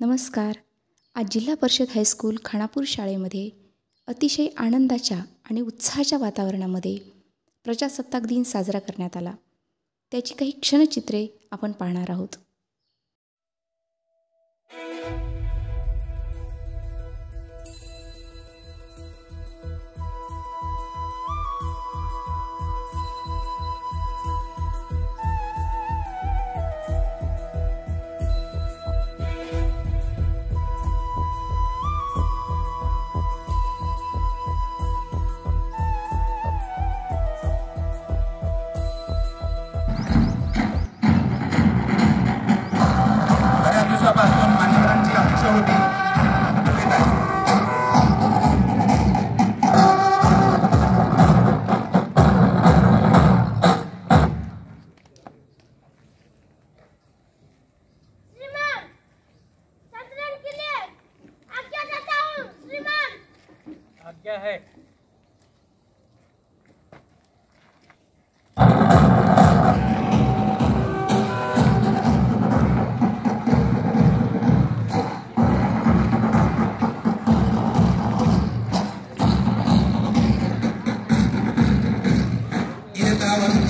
नमस्कार. आज जिल्हा परिषद हायस्कूल खानापूर शाळेमध्ये अतिशय आनंदाच्या आणि उत्साहाच्या वातावरणामध्ये प्रजासत्ताक दिन साजरा करण्यात आला. त्याची काही क्षणचित्रे आपण पाहणार आहोत. मान्यवरांची अपेक्षा होती. आज्ञा है.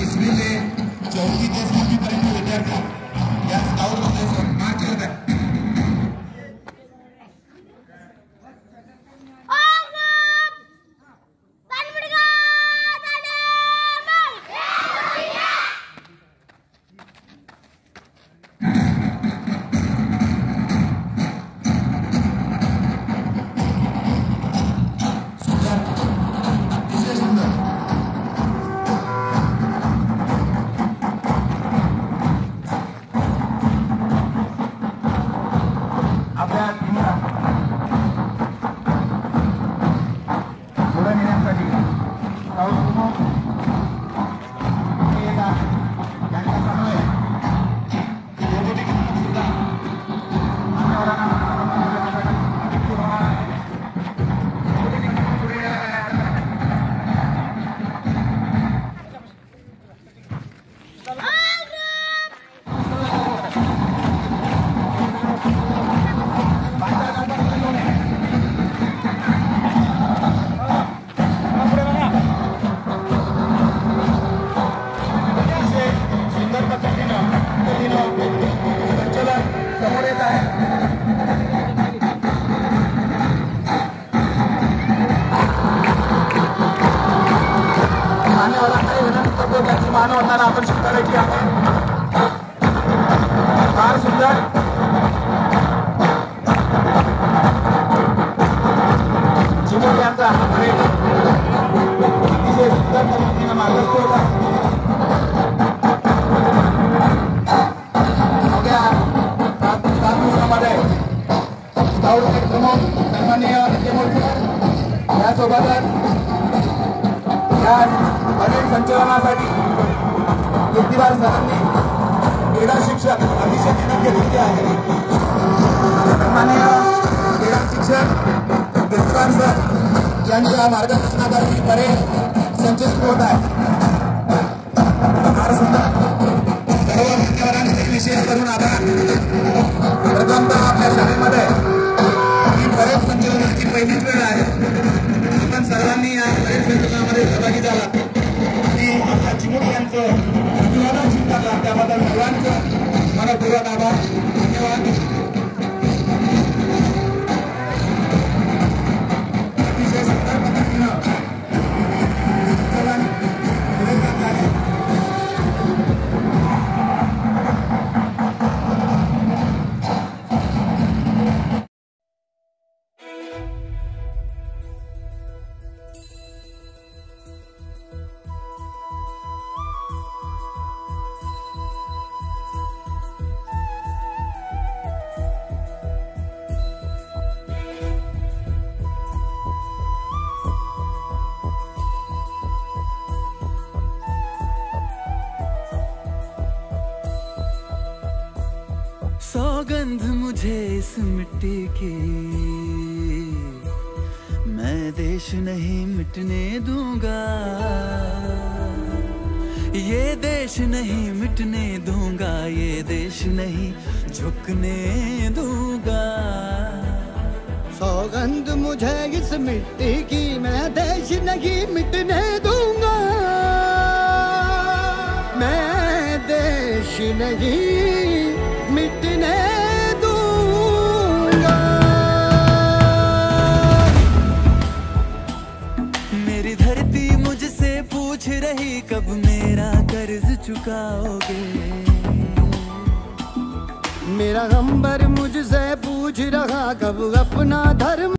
इसमें से 24 देश की तरह विद्यार्थी या स्काउट देश और 5 जगह मानवताला आकर्षित करायची आहे. फार सुंदर चिमोट यांचा हा परेड अतिशय सुंदर पद्धतीने मार्गस्थ होता. अवघ्या 7 दिवसामध्ये स्काउट प्रमुख सन्माननीय नितीन यासोबतच या परेड संचलनासाठी कीर्तिवार सरांनी क्रीडा शिक्षक अतिशय मेहनत घेतलेली आहे. सन्माननीय क्रीडा शिक्षक कीर्तिवार सर यांच्या मार्गदर्शनाखाली परेड संचलित होत आहे. फार सुंदर सर्व मान्यवरांचे विशेष करून आभार. प्रथमतः आपल्या शाळेमध्ये ही परेड संचलनाची पहिलीच वेळ आहे. आपण सर्वांनी या परेड संचलनामध्ये सहभागी झाला. चिमूट यांचं अभिवादन स्वीकारला त्याबद्दल सर्वांचं मनपूर्वक आभार. धन्यवाद. अतिशय सुंदर पद्धतीनं संचलन पुढे जात आहे. सौगंध मुझे इस मिट्टी की, मैं देश नहीं मिटने दूंगा. ये देश नहीं मिटने दूंगा, ये देश नहीं झुकने दूंगा. मुझे इस मिट्टी की, मैं देश नहीं मिटने दूंगा, मैं देश नहीं मिटने दूंगा। मेरी धरती मुझसे पूछ रही कब मेरा कर्ज चुकाओगे, मेरा अंबर मुझसे पूछ रहा कब अपना धर्म